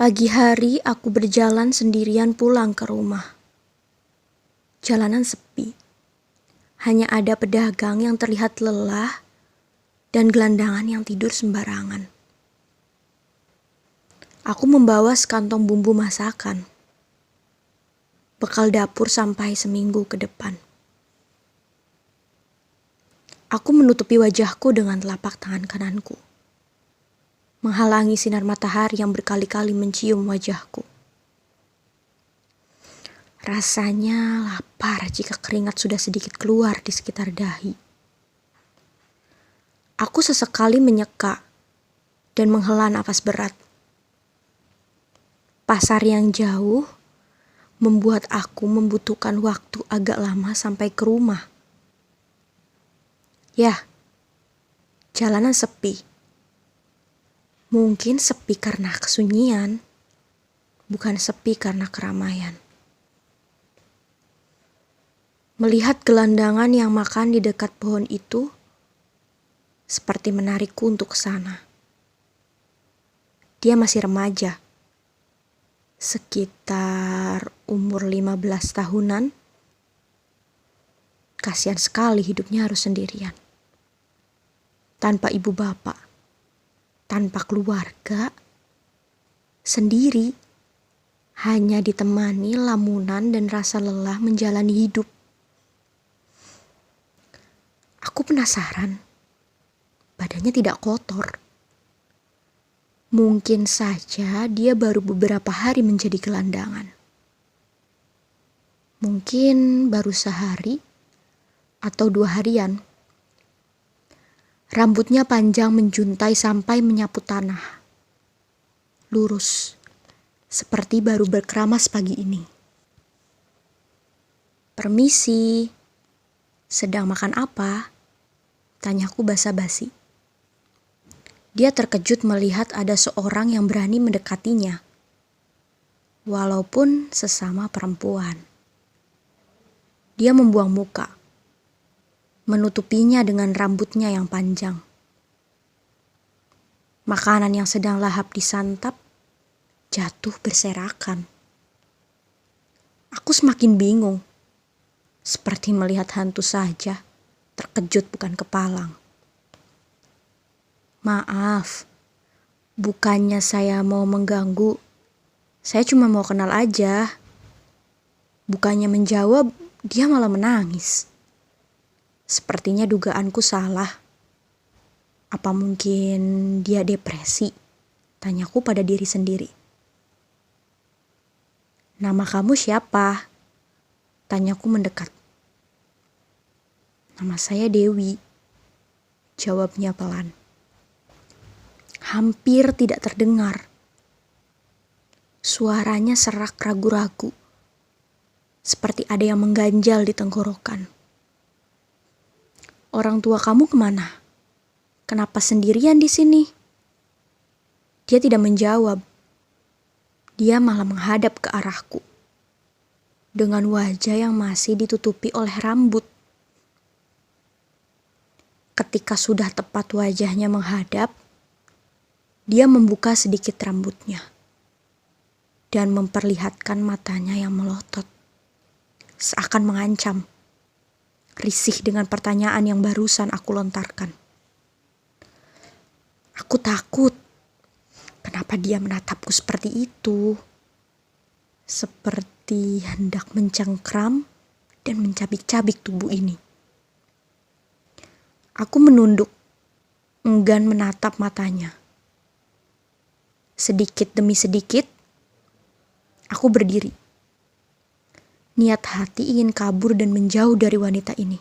Pagi hari aku berjalan sendirian pulang ke rumah. Jalanan sepi. Hanya ada pedagang yang terlihat lelah dan gelandangan yang tidur sembarangan. Aku membawa sekantong bumbu masakan. Bekal dapur sampai seminggu ke depan. Aku menutupi wajahku dengan telapak tangan kananku, menghalangi sinar matahari yang berkali-kali mencium wajahku. Rasanya lapar jika keringat sudah sedikit keluar di sekitar dahi. Aku sesekali menyeka dan menghela napas berat. Pasar yang jauh membuat aku membutuhkan waktu agak lama sampai ke rumah. Ya, jalanan sepi. Mungkin sepi karena kesunyian, bukan sepi karena keramaian. Melihat gelandangan yang makan di dekat pohon itu, seperti menarikku untuk ke sana. Dia masih remaja, sekitar umur 15 tahunan. Kasihan sekali hidupnya harus sendirian. Tanpa ibu bapak, tanpa keluarga, sendiri, hanya ditemani lamunan dan rasa lelah menjalani hidup. Aku penasaran, badannya tidak kotor. Mungkin saja dia baru beberapa hari menjadi gelandangan. Mungkin baru sehari atau 2 harian. Rambutnya panjang menjuntai sampai menyapu tanah. Lurus, seperti baru berkeramas pagi ini. Permisi, sedang makan apa? Tanyaku basa-basi. Dia terkejut melihat ada seorang yang berani mendekatinya, walaupun sesama perempuan. Dia membuang muka, menutupinya dengan rambutnya yang panjang. Makanan yang sedang lahap disantap jatuh berserakan. Aku semakin bingung, seperti melihat hantu saja, terkejut bukan kepalang. Maaf, bukannya saya mau mengganggu, saya cuma mau kenal aja. Bukannya menjawab, dia malah menangis. Sepertinya dugaanku salah. Apa mungkin dia depresi? Tanyaku pada diri sendiri. Nama kamu siapa? Tanyaku mendekat. Nama saya Dewi. Jawabnya pelan. Hampir tidak terdengar. Suaranya serak ragu-ragu. Seperti ada yang mengganjal di tenggorokan. Orang tua kamu kemana? Kenapa sendirian di sini? Dia tidak menjawab. Dia malah menghadap ke arahku. Dengan wajah yang masih ditutupi oleh rambut. Ketika sudah tepat wajahnya menghadap, dia membuka sedikit rambutnya. Dan memperlihatkan matanya yang melotot. Seakan mengancam. Risih dengan pertanyaan yang barusan aku lontarkan. Aku takut. Kenapa dia menatapku seperti itu? Seperti hendak mencengkram dan mencabik-cabik tubuh ini. Aku menunduk, enggan menatap matanya. Sedikit demi sedikit, aku berdiri. Niat hati ingin kabur dan menjauh dari wanita ini.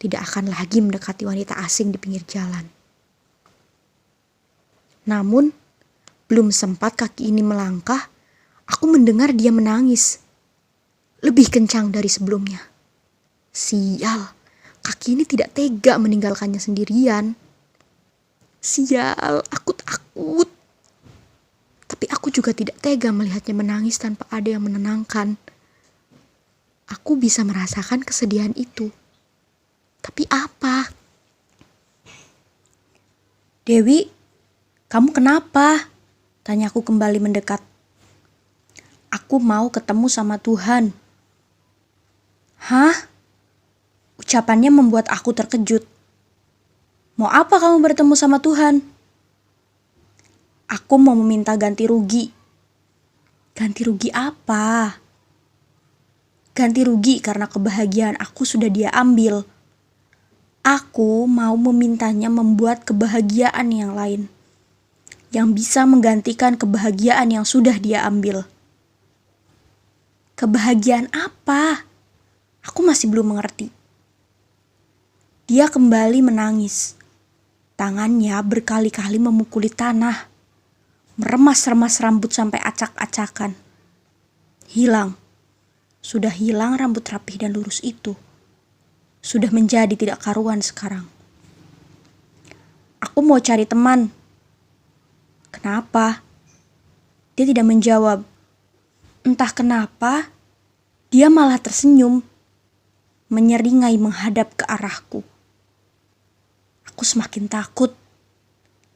Tidak akan lagi mendekati wanita asing di pinggir jalan. Namun, belum sempat kaki ini melangkah, aku mendengar dia menangis. Lebih kencang dari sebelumnya. Sial, kaki ini tidak tega meninggalkannya sendirian. Sial, aku takut. Tapi aku juga tidak tega melihatnya menangis tanpa ada yang menenangkan. Aku bisa merasakan kesedihan itu. Tapi apa? Dewi, kamu kenapa? Tanyaku kembali mendekat. Aku mau ketemu sama Tuhan. Hah? Ucapannya membuat aku terkejut. Mau apa kamu bertemu sama Tuhan? Aku mau meminta ganti rugi. Ganti rugi apa? Ganti rugi karena kebahagiaan aku sudah dia ambil. Aku mau memintanya membuat kebahagiaan yang lain, yang bisa menggantikan kebahagiaan yang sudah dia ambil. Kebahagiaan apa? Aku masih belum mengerti. Dia kembali menangis. Tangannya berkali-kali memukuli tanah, meremas-remas rambut sampai acak-acakan. Hilang. Sudah hilang rambut rapih dan lurus itu. Sudah menjadi tidak karuan sekarang. Aku mau cari teman. Kenapa? Dia tidak menjawab. Entah kenapa, dia malah tersenyum, menyeringai menghadap ke arahku. Aku semakin takut.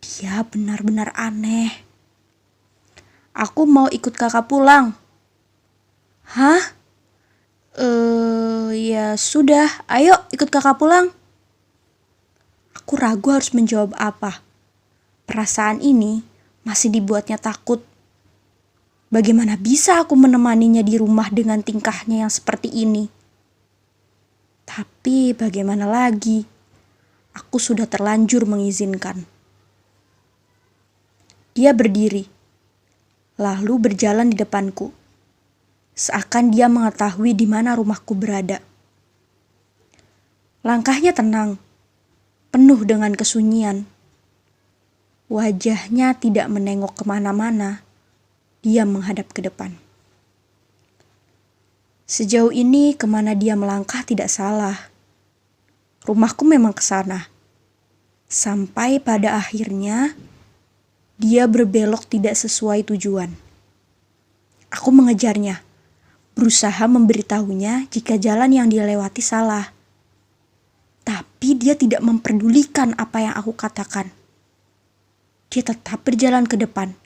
Dia benar-benar aneh. Aku mau ikut kakak pulang. Hah? Ya sudah, ayo ikut kakak pulang. Aku ragu harus menjawab apa. Perasaan ini masih dibuatnya takut. Bagaimana bisa aku menemaninya di rumah dengan tingkahnya yang seperti ini? Tapi bagaimana lagi? Aku sudah terlanjur mengizinkan. Dia berdiri, lalu berjalan di depanku. Seakan dia mengetahui di mana rumahku berada. Langkahnya tenang, penuh dengan kesunyian. Wajahnya tidak menengok kemana-mana. Dia menghadap ke depan. Sejauh ini kemana dia melangkah tidak salah. Rumahku memang ke sana. Sampai pada akhirnya dia berbelok tidak sesuai tujuan. Aku mengejarnya, berusaha memberitahunya jika jalan yang dia lewati salah. Tapi dia tidak memperdulikan apa yang aku katakan. Dia tetap berjalan ke depan,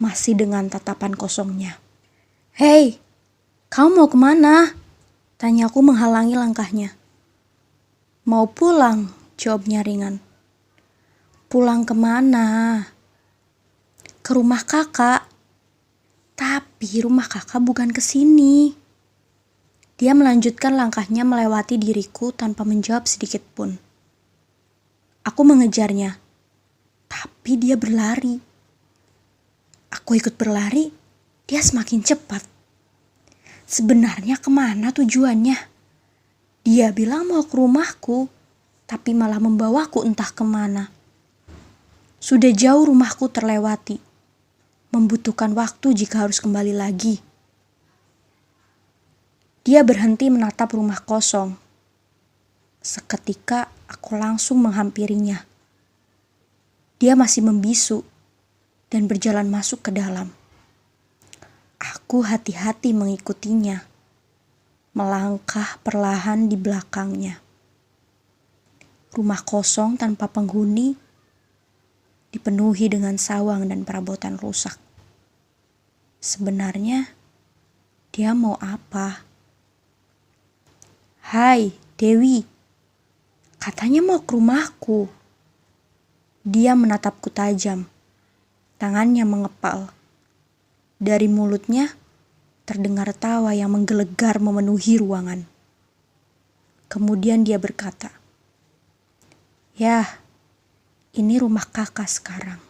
masih dengan tatapan kosongnya. Hei, kamu mau kemana? Tanyaku menghalangi langkahnya. Mau pulang, jawabnya ringan. Pulang kemana? Ke rumah kakak. Tapi rumah kakak bukan ke sini. Dia melanjutkan langkahnya melewati diriku tanpa menjawab sedikit pun. Aku mengejarnya, tapi dia berlari. Aku ikut berlari, dia semakin cepat. Sebenarnya kemana tujuannya? Dia bilang mau ke rumahku, tapi malah membawaku entah kemana. Sudah jauh rumahku terlewati. Membutuhkan waktu jika harus kembali lagi. Dia berhenti menatap rumah kosong. Seketika aku langsung menghampirinya. Dia masih membisu dan berjalan masuk ke dalam. Aku hati-hati mengikutinya, melangkah perlahan di belakangnya. Rumah kosong tanpa penghuni, dipenuhi dengan sawang dan perabotan rusak. Sebenarnya, dia mau apa? Hai, Dewi. Katanya mau ke rumahku. Dia menatapku tajam. Tangannya mengepal. Dari mulutnya terdengar tawa yang menggelegar memenuhi ruangan. Kemudian dia berkata, "Yah, ini rumah kakak sekarang."